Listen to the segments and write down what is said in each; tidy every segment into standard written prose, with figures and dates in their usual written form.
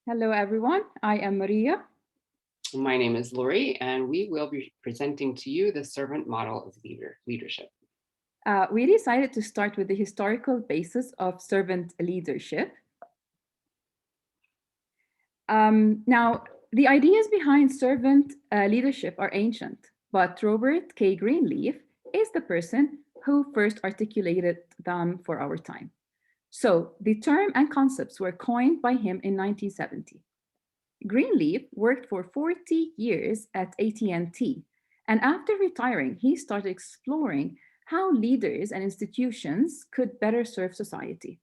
Hello, everyone. I am Maria. My name is Lori, and we will be presenting to you the servant model of leadership. We decided to start with the historical basis of servant leadership. Now, the ideas behind servant leadership are ancient, but Robert K. Greenleaf is the person who first articulated them for our time. So, the term and concepts were coined by him in 1970. Greenleaf worked for 40 years at AT&T, and after retiring, he started exploring how leaders and institutions could better serve society.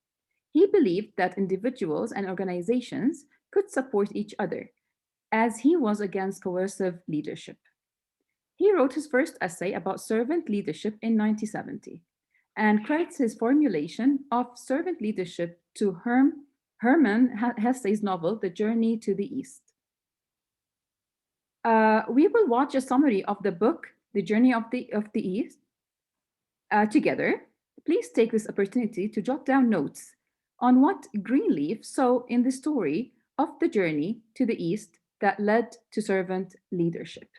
He believed that individuals and organizations could support each other, as he was against coercive leadership. He wrote his first essay about servant leadership in 1970 and credits his formulation of servant leadership to Hermann Hesse's novel, The Journey to the East. We will watch a summary of the book, The Journey of the East, together. Please take this opportunity to jot down notes on what Greenleaf saw in the story of the journey to the East that led to servant leadership.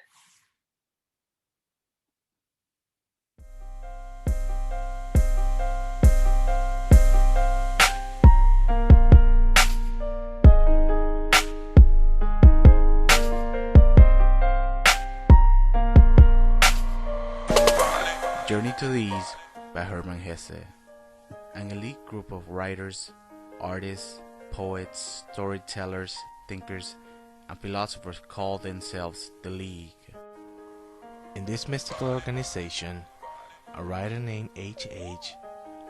Journey to the East by Hermann Hesse. An elite group of writers, artists, poets, storytellers, thinkers, and philosophers call themselves the League. In this mystical organization, a writer named H.H.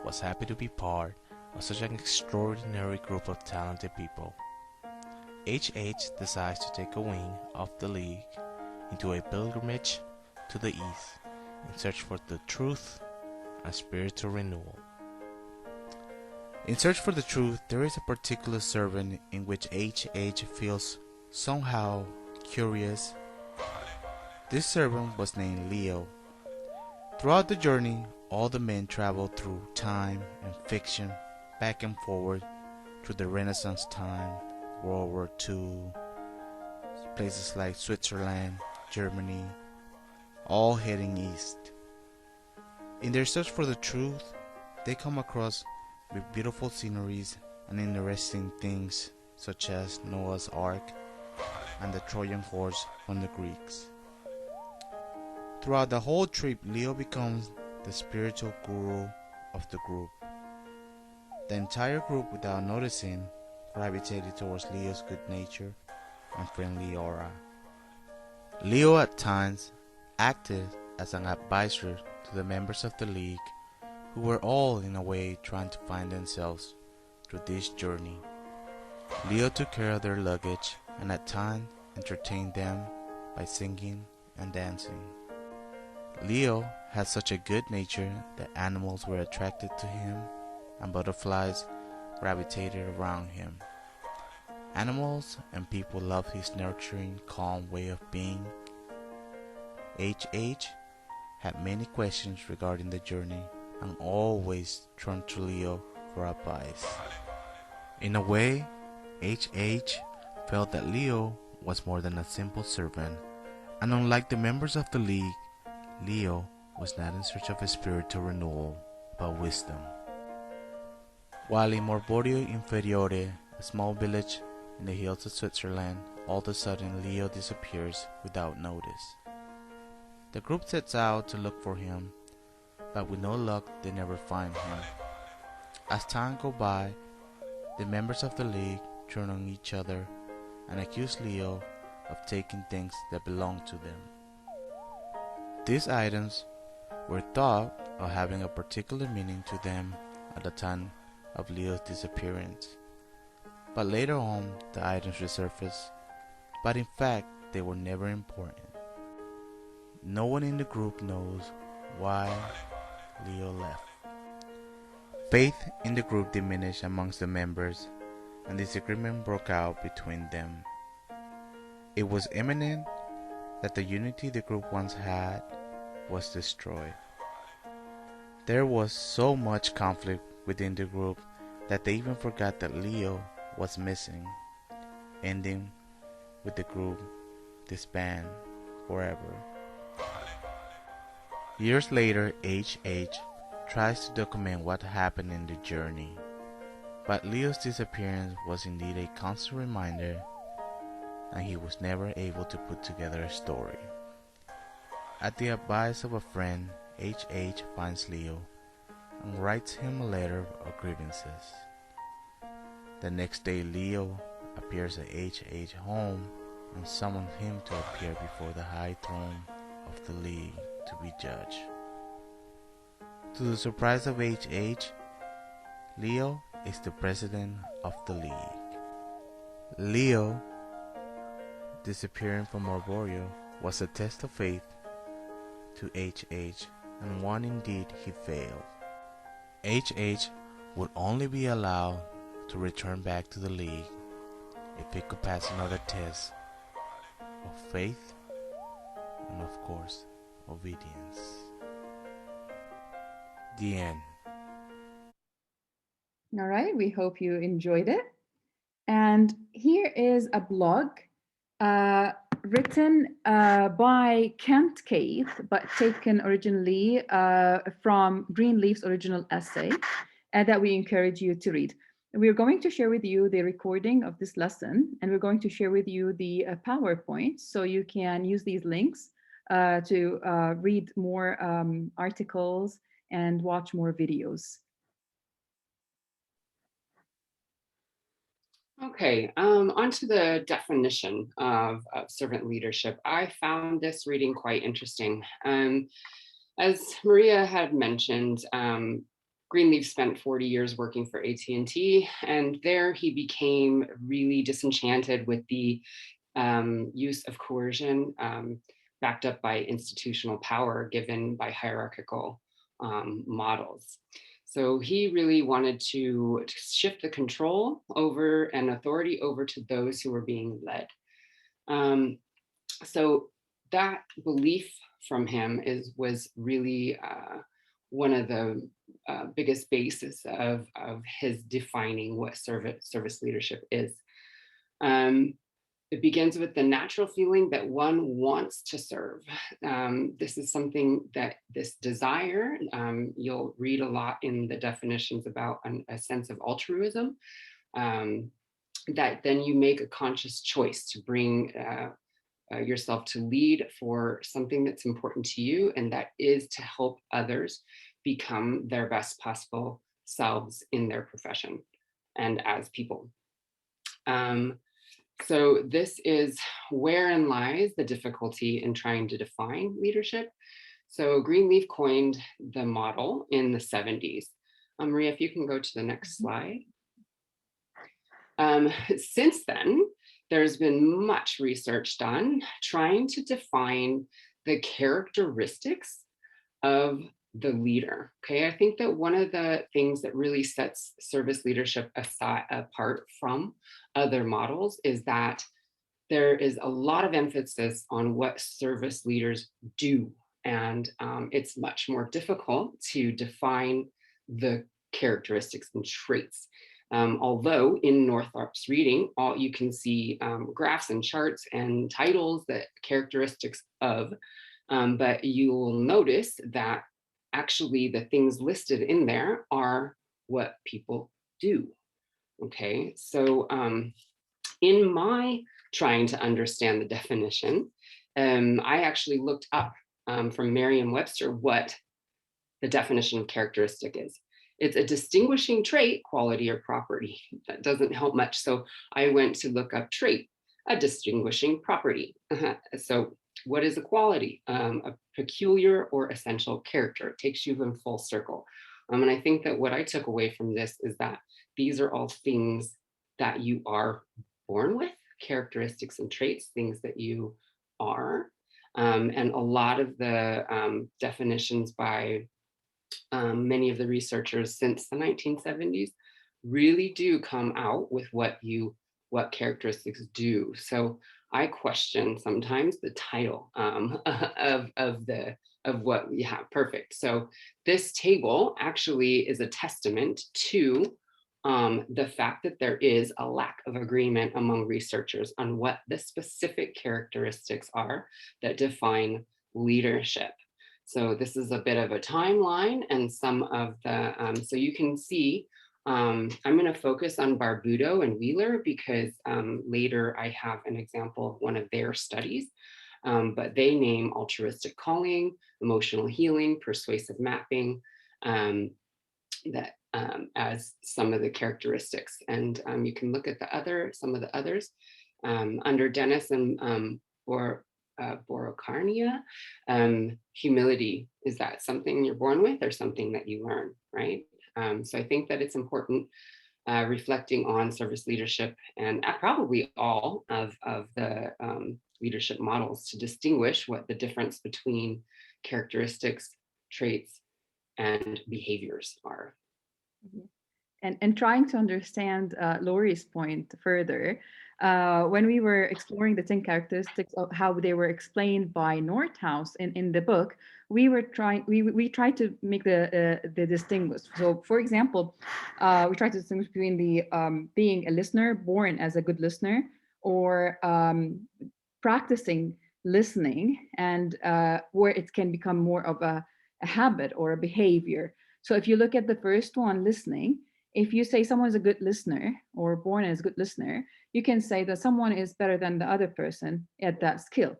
was happy to be part of such an extraordinary group of talented people. H.H. decides to take a wing of the League into a pilgrimage to the East in search for the truth and spiritual renewal. In search for the truth, there is a particular servant in which H.H. feels somehow curious. This servant was named Leo. Throughout the journey, all the men traveled through time and fiction, back and forward, through the Renaissance time, World War II, places like Switzerland, Germany, all heading east. In their search for the truth, they come across with beautiful sceneries and interesting things such as Noah's Ark and the Trojan horse from the Greeks. Throughout the whole trip, Leo becomes the spiritual guru of the group. The entire group, without noticing, gravitated towards Leo's good nature and friendly aura. Leo at times acted as an advisor to the members of the League, who were all in a way trying to find themselves through this journey. Leo took care of their luggage and at times entertained them by singing and dancing. Leo had such a good nature that animals were attracted to him and butterflies gravitated around him. Animals and people loved his nurturing, calm way of being. H.H. had many questions regarding the journey and always turned to Leo for advice. In a way, H.H. felt that Leo was more than a simple servant, and unlike the members of the League, Leo was not in search of a spiritual renewal, but wisdom. While in Morborio Inferiore, a small village in the hills of Switzerland, all of a sudden Leo disappears without notice. The group sets out to look for him, but with no luck they never find him. As time goes by, the members of the League turn on each other and accuse Leo of taking things that belong to them. These items were thought of having a particular meaning to them at the time of Leo's disappearance, but later on the items resurfaced, but in fact they were never important. No one in the group knows why Leo left. Faith in the group diminished amongst the members and disagreement broke out between them. It was imminent that the unity the group once had was destroyed. There was so much conflict within the group that they even forgot that Leo was missing. ending with the group disband forever. Years later, H.H. tries to document what happened in the journey, but Leo's disappearance was indeed a constant reminder, and he was never able to put together a story. At the advice of a friend, H.H. finds Leo and writes him a letter of grievances. The next day, Leo appears at H.H. home and summons him to appear before the high throne of the League to be judged. To the surprise of H.H., Leo is the president of the League. Leo disappearing from Arboreal was a test of faith to H.H., and one indeed he failed. H.H. would only be allowed to return back to the League if he could pass another test of faith and, of course, obedience. The end. All right, we hope you enjoyed it. And here is a blog written by Kent Keith, but taken originally from Greenleaf's original essay that we encourage you to read. We're going to share with you the recording of this lesson, and we're going to share with you the PowerPoint, so you can use these links to read more articles and watch more videos. Okay, onto the definition of servant leadership. I found this reading quite interesting. As Maria had mentioned, Greenleaf spent 40 years working for AT&T, and there he became really disenchanted with the use of coercion backed up by institutional power given by hierarchical models. So he really wanted to shift the control over and authority over to those who were being led. So that belief from him was really one of the biggest bases of his defining what service leadership is. It begins with the natural feeling that one wants to serve. This is something that this desire, you'll read a lot in the definitions about a sense of altruism, that then you make a conscious choice to bring yourself to lead for something that's important to you, and that is to help others become their best possible selves in their profession and as people. So this is wherein lies the difficulty in trying to define leadership. So Greenleaf coined the model in the 70s. Maria, if you can go to the next slide. Since then, there's been much research done trying to define the characteristics of the leader. Okay, I think that one of the things that really sets service leadership apart from other models is that there is a lot of emphasis on what service leaders do, and it's much more difficult to define the characteristics and traits. Although in Northouse's reading, you can see graphs and charts and titles that characteristics of, but you will notice that actually the things listed in there are what people do. Okay, so in my trying to understand the definition, I actually looked up from Merriam-Webster what the definition of characteristic is. It's a distinguishing trait, quality, or property. That doesn't help much. So I went to look up trait, a distinguishing property. So what is a quality? A peculiar or essential character. It takes you in full circle. And I think that what I took away from this is that these are all things that you are born with, characteristics and traits, things that you are. And a lot of the definitions by many of the researchers since the 1970s really do come out with what characteristics do. So I question sometimes the title of what we have. Perfect. So this table actually is a testament to the fact that there is a lack of agreement among researchers on what the specific characteristics are that define leadership. So this is a bit of a timeline and some of the, so you can see, I'm going to focus on Barbudo and Wheeler because later I have an example of one of their studies. But they name altruistic calling, emotional healing, persuasive mapping, that as some of the characteristics. And you can look at some of the others under Dennis and Borokarnia. Humility, is that something you're born with or something that you learn, right? So I think that it's important reflecting on service leadership and probably all of the leadership models to distinguish what the difference between characteristics, traits, and behaviors are. And trying to understand Lori's point further, when we were exploring the 10 characteristics of how they were explained by Northouse in the book, we tried to make the distinguish. So, for example, we tried to distinguish between the being a listener, born as a good listener, or practicing listening, and where it can become more of a habit or a behavior. So if you look at the first one, listening, if you say someone is a good listener or born as a good listener, you can say that someone is better than the other person at that skill.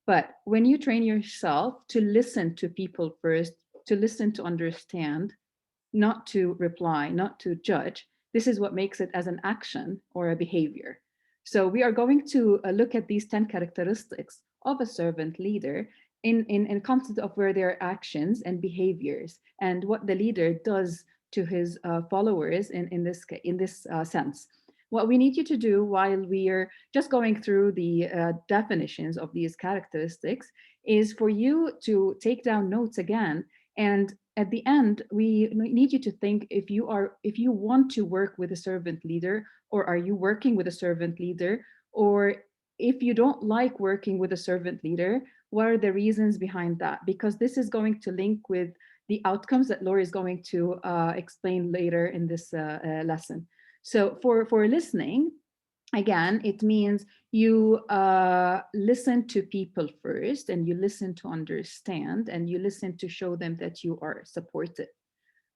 But when you train yourself to listen to people first, to listen to understand, not to reply, not to judge, this is what makes it as an action or a behavior. So we are going to look at these 10 characteristics of a servant leader in concept of where their actions and behaviors and what the leader does to his followers in this sense. What we need you to do while we are just going through the definitions of these characteristics is for you to take down notes again, and at the end we need you to think if you want to work with a servant leader, or are you working with a servant leader, or if you don't like working with a servant leader, what are the reasons behind that? Because this is going to link with the outcomes that Lori is going to explain later in this lesson. So for listening, again, it means you listen to people first, and you listen to understand, and you listen to show them that you are supported.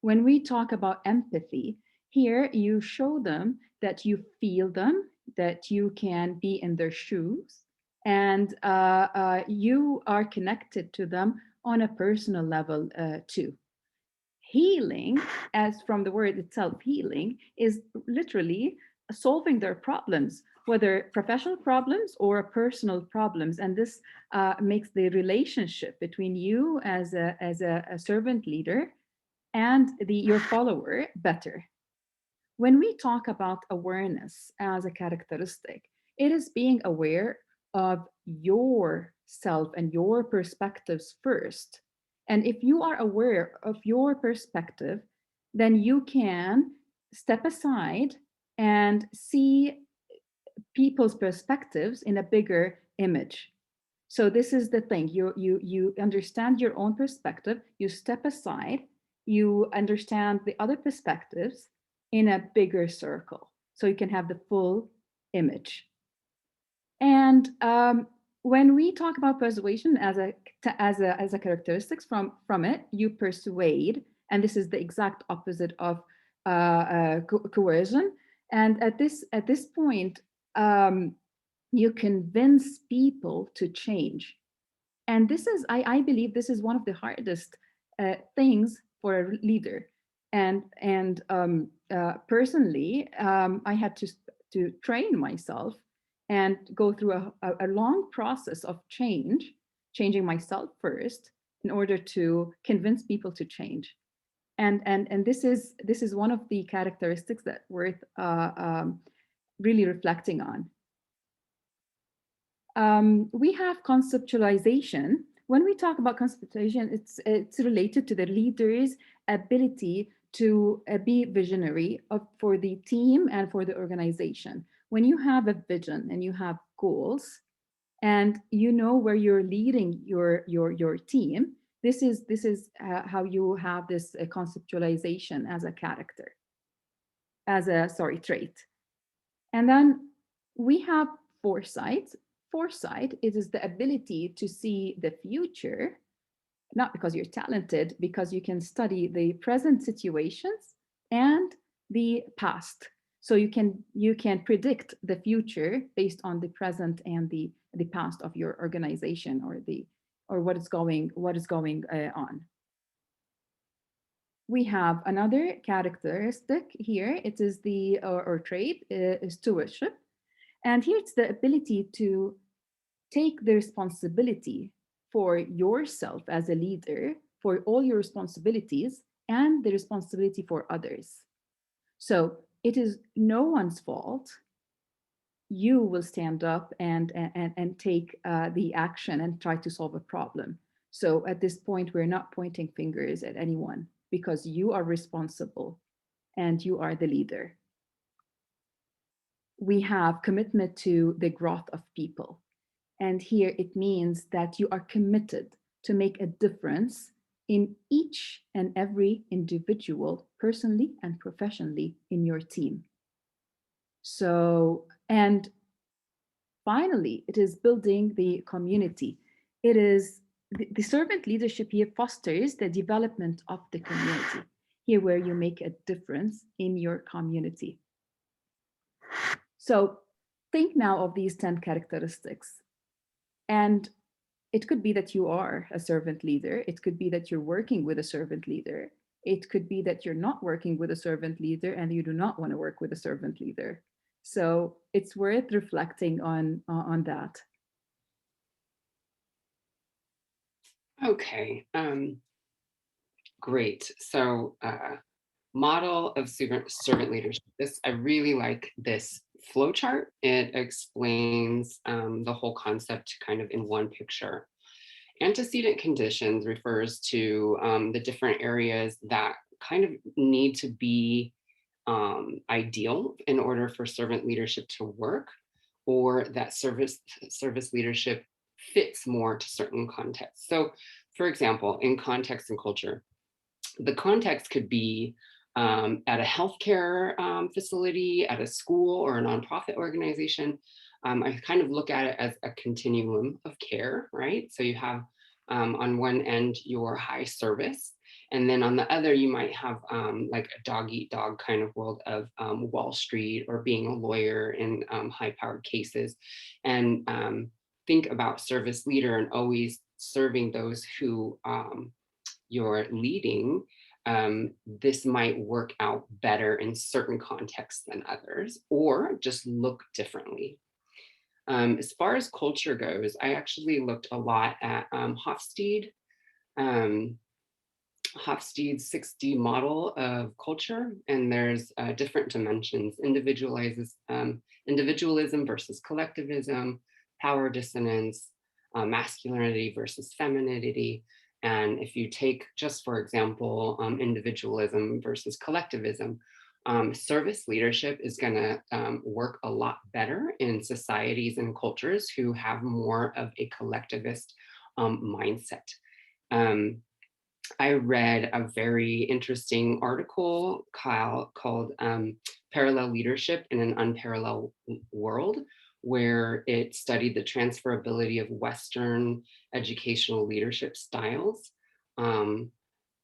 When we talk about empathy, here you show them that you feel them, that you can be in their shoes, and you are connected to them on a personal level too. Healing, as from the word itself, healing is literally solving their problems, whether professional problems or personal problems. And this makes the relationship between you as a servant leader and your follower better. When we talk about awareness as a characteristic, it is being aware of yourself and your perspectives first. And if you are aware of your perspective, then you can step aside and see people's perspectives in a bigger image. So this is the thing. You understand your own perspective, you step aside, you understand the other perspectives in a bigger circle, so you can have the full image. And when we talk about persuasion as a characteristics from it, you persuade, and this is the exact opposite of coercion. And at this point, you convince people to change. And this is, I believe, this is one of the hardest things for a leader. And personally, I had to train myself and go through a long process of changing myself first in order to convince people to change. And this is one of the characteristics that worth really reflecting on. We have conceptualization. When we talk about conceptualization, it's related to the leader's ability to be visionary for the team and for the organization. When you have a vision and you have goals, and you know where you're leading your team, this is how you have this conceptualization as a character. as a trait. And then we have foresight. Foresight, it is the ability to see the future, not because you're talented, because you can study the present situations and the past. So you can predict the future based on the present and the past of your organization, or what is going on. We have another characteristic here. It is the or trait stewardship, and here it's the ability to take the responsibility for yourself as a leader, for all your responsibilities, and the responsibility for others. So it is no one's fault. You will stand up and take the action and try to solve a problem. So at this point, we're not pointing fingers at anyone because you are responsible and you are the leader. We have commitment to the growth of people. And here it means that you are committed to make a difference in each and every individual, personally and professionally, in your team. So, and finally, it is building the community. It is the servant leadership here fosters the development of the community, here where you make a difference in your community. So think now of these 10 characteristics. And it could be that you are a servant leader. It could be that you're working with a servant leader. It could be that you're not working with a servant leader and you do not want to work with a servant leader. So it's worth reflecting on that. Okay, great. So model of servant leadership. I really like this flow chart. It explains the whole concept kind of in one picture. Antecedent conditions refers to the different areas that kind of need to be ideal in order for servant leadership to work, or that service leadership fits more to certain contexts. So, for example, in context and culture, the context could be at a healthcare facility, at a school, or a nonprofit organization. I kind of look at it as a continuum of care, right? So you have on one end your high service, and then on the other you might have like a dog eat dog kind of world of Wall Street, or being a lawyer in high powered cases. And think about service leader and always serving those who you're leading. This might work out better in certain contexts than others, or just look differently. As far as culture goes, I actually looked a lot at Hofstede, Hofstede's 6D model of culture, and there's different dimensions: individualism versus collectivism, power dissonance, masculinity versus femininity. And if you take, just for example, individualism versus collectivism, service leadership is going to work a lot better in societies and cultures who have more of a collectivist mindset. I read a very interesting article called Parallel Leadership in an Unparalleled World, where it studied the transferability of Western educational leadership styles,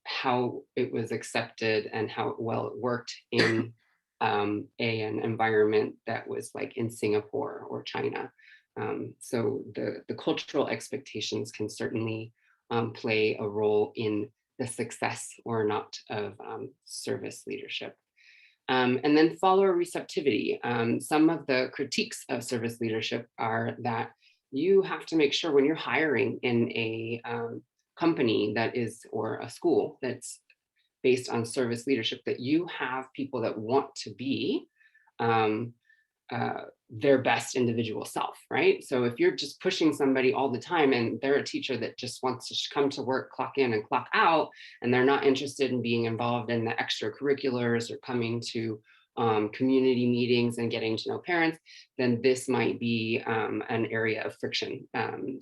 how it was accepted and how well it worked in an environment that was like in Singapore or China. So the cultural expectations can certainly play a role in the success or not of service leadership. And then follower receptivity. Some of the critiques of service leadership are that you have to make sure when you're hiring in a company that is, or a school that's based on service leadership, that you have people that want to be their best individual self, right? So if you're just pushing somebody all the time and they're a teacher that just wants to come to work, clock in and clock out, and they're not interested in being involved in the extracurriculars or coming to community meetings and getting to know parents, then this might be an area of friction.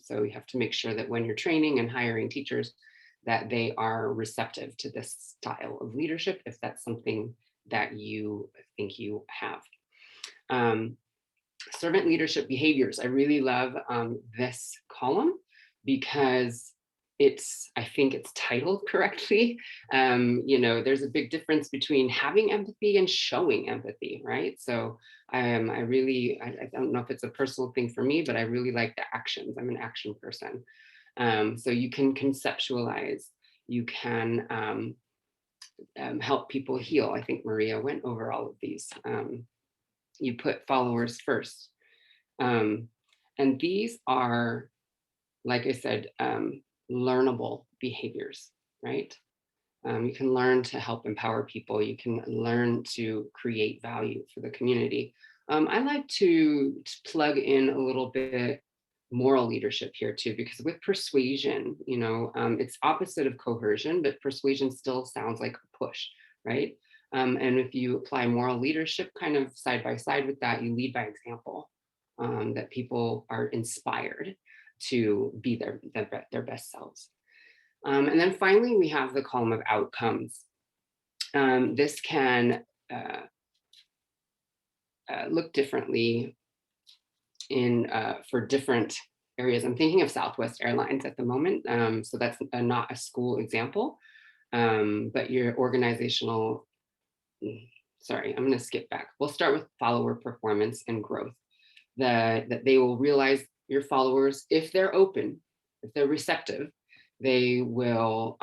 So you have to make sure that when you're training and hiring teachers, that they are receptive to this style of leadership, if that's something that you think you have. Servant leadership behaviors. I really love this column because I think it's titled correctly. There's a big difference between having empathy and showing empathy, right? So I don't know if it's a personal thing for me, but I really like the actions. I'm an action person. So you can conceptualize, you can help people heal. I think Maria went over all of these. You put followers first. And these are, like I said, learnable behaviors, right? You can learn to help empower people. You can learn to create value for the community. I like to plug in a little bit moral leadership here too, because with persuasion, it's opposite of coercion, but persuasion still sounds like a push, right? And if you apply moral leadership kind of side by side with that, you lead by example, that people are inspired to be their best selves. And then finally, we have the column of outcomes. This can look differently for different areas. I'm thinking of Southwest Airlines at the moment. So that's not a school example, but your organizational, sorry, I'm going to skip back. We'll start with follower performance and growth. That they will realize your followers, if they're open, if they're receptive, they will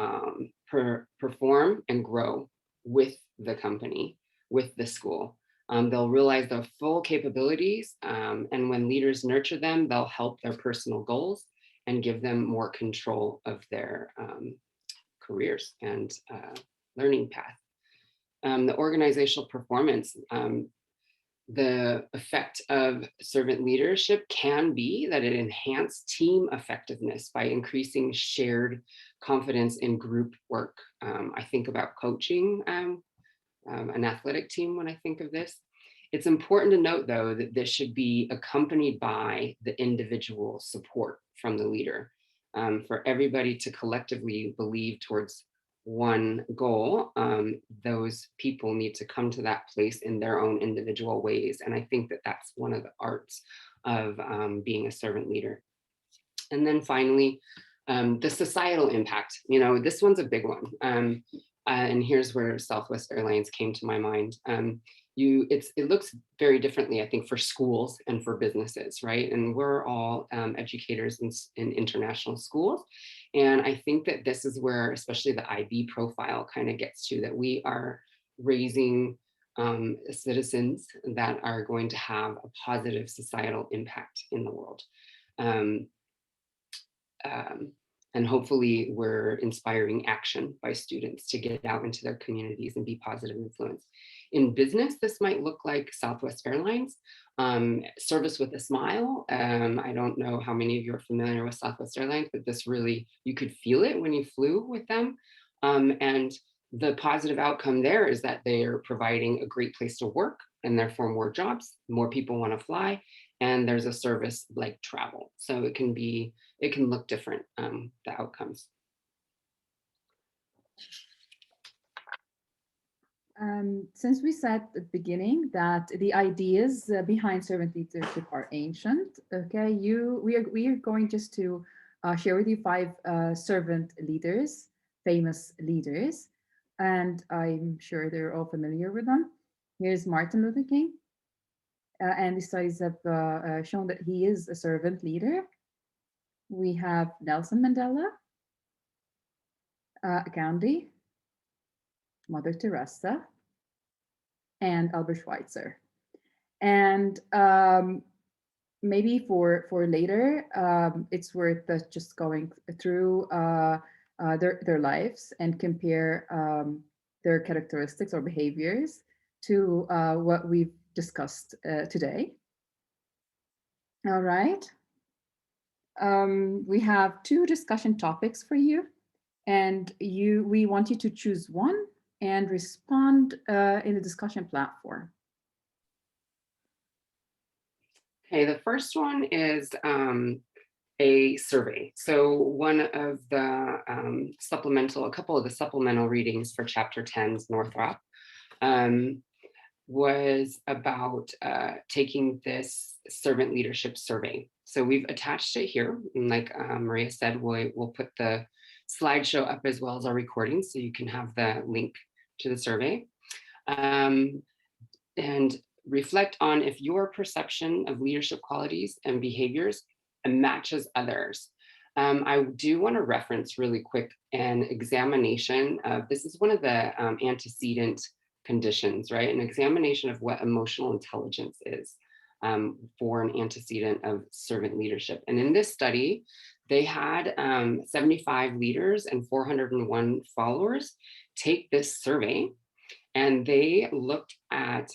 perform and grow with the company, with the school. They'll realize their full capabilities, and when leaders nurture them, they'll help their personal goals and give them more control of their careers and learning path. The organizational performance, the effect of servant leadership can be that it enhances team effectiveness by increasing shared confidence in group work. I think about coaching an athletic team when I think of this. It's important to note, though, that this should be accompanied by the individual support from the leader, for everybody to collectively believe towards one goal. Those people need to come to that place in their own individual ways. And I think that that's one of the arts of being a servant leader. And then finally, the societal impact. This one's a big one. And here's where Southwest Airlines came to my mind. It looks very differently, I think, for schools and for businesses, right? And we're all educators in international schools. And I think that this is where, especially the IB profile kind of gets to, that we are raising citizens that are going to have a positive societal impact in the world. And hopefully we're inspiring action by students to get out into their communities and be positive influence. In business, this might look like Southwest Airlines, service with a smile. I don't know how many of you are familiar with Southwest Airlines, but this really, you could feel it when you flew with them. And the positive outcome there is that they are providing a great place to work, and therefore more jobs, more people want to fly, and there's a service like travel. So it can look different, the outcomes. Since we said at the beginning that the ideas behind servant leadership are ancient, okay, we are going just to share with you 5 servant leaders, famous leaders, and I'm sure they're all familiar with them. Here's Martin Luther King, and the studies have shown that he is a servant leader. We have Nelson Mandela, Gandhi, Mother Teresa, and Albert Schweitzer. And maybe for later, it's worth just going through their lives and compare their characteristics or behaviors to what we've discussed today. All right. We have 2 discussion topics for you, and we want you to choose one and respond in the discussion platform. Okay, the first one is a survey. So one of the a couple of the supplemental readings for chapter 10's Northouse was about taking this servant leadership survey. So we've attached it here. And like Maria said, we'll put the slideshow up as well as our recording so you can have the link to the survey. And reflect on if your perception of leadership qualities and behaviors matches others. I do want to reference really quick an examination of, this is one of the antecedent conditions, right? An examination of what emotional intelligence is for an antecedent of servant leadership. And in this study, they had 75 leaders and 401 followers take this survey, and they looked at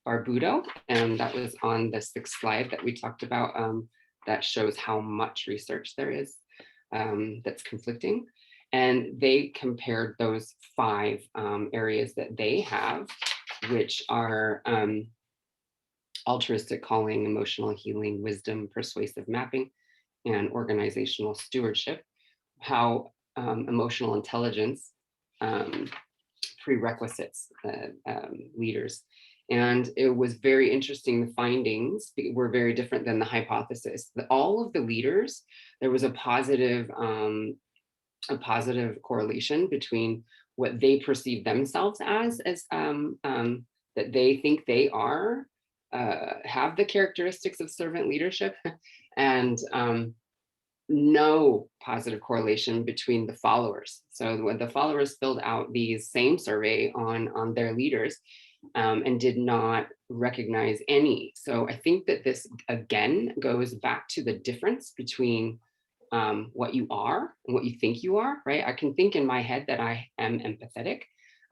Barbudo, and that was on the 6th slide that we talked about, that shows how much research there is that's conflicting. And they compared those 5 areas that they have, which are altruistic calling, emotional healing, wisdom, persuasive mapping, and organizational stewardship, how emotional intelligence prerequisites leaders. And it was very interesting. The findings were very different than the hypothesis. All of the leaders, there was a positive correlation between what they perceive themselves as that they think they are, have the characteristics of servant leadership, and no positive correlation between the followers. So when the followers filled out these same survey on their leaders and did not recognize any. So I think that this again goes back to the difference between what you are and what you think you are, right? I can think in my head that I am empathetic,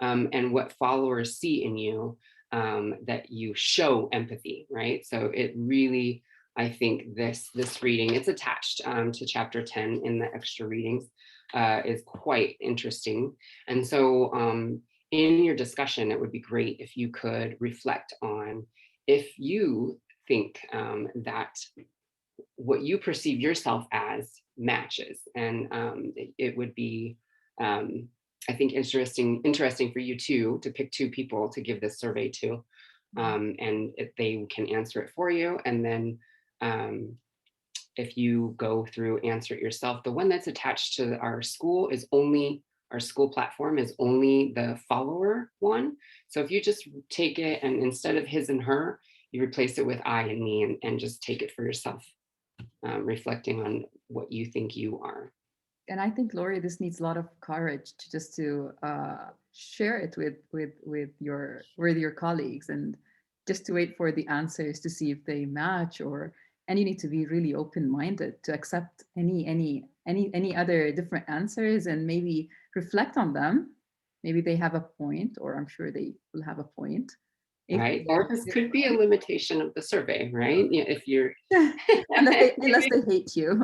and what followers see in you, that you show empathy, right? So it really, I think this reading, it's attached to chapter 10 in the extra readings, is quite interesting. And so in your discussion, it would be great if you could reflect on if you think that what you perceive yourself as matches. And it would be, I think, interesting for you too, to pick 2 people to give this survey to, and if they can answer it for you. And then if you go through, answer it yourself. The one that's attached to our school platform is only the follower one. So if you just take it and instead of his and her, you replace it with I and me, and just take it for yourself, reflecting on what you think you are. And I think, Lori, this needs a lot of courage to just to share it with your colleagues, and just to wait for the answers to see if they match, and you need to be really open-minded to accept any other different answers, and maybe reflect on them. Maybe they have a point, or I'm sure they will have a point. Right, or this could be a limitation of the survey, right? Yeah, if you're unless they hate you.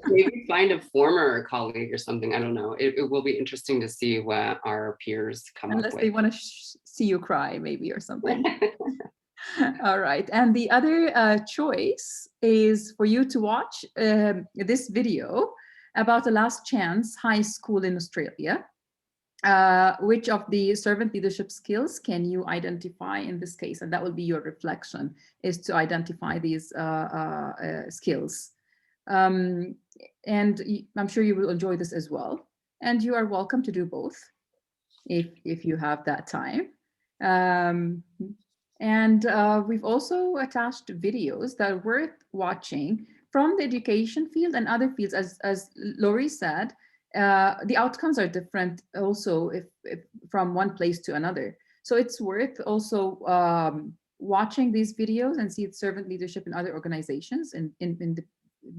maybe find a former colleague or something. I don't know. It will be interesting to see what our peers come unless up they with. want to see you cry, maybe, or something. All right, and the other choice is for you to watch this video about the Last Chance High School in Australia. Which of the servant leadership skills can you identify in this case? And that will be your reflection, is to identify these skills. And I'm sure you will enjoy this as well. And you are welcome to do both if you have that time. We've also attached videos that are worth watching from the education field and other fields. As Lori said, the outcomes are different also if from one place to another. So it's worth also watching these videos and see servant leadership in other organizations, in the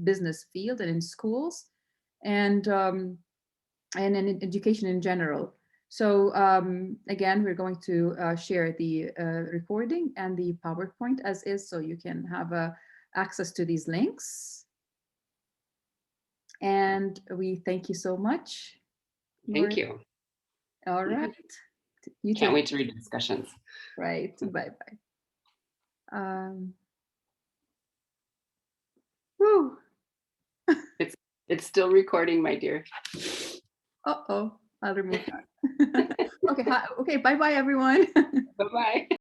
business field and in schools, and in education in general. So again, we're going to share the recording and the PowerPoint as is, so you can have access to these links. And we thank you so much. Thank you. All right. You can't wait to read discussions. Right. Bye-bye. Woo. It's still recording, my dear. Uh-oh, I'll remove that. Okay, okay, bye-bye, everyone. Bye-bye.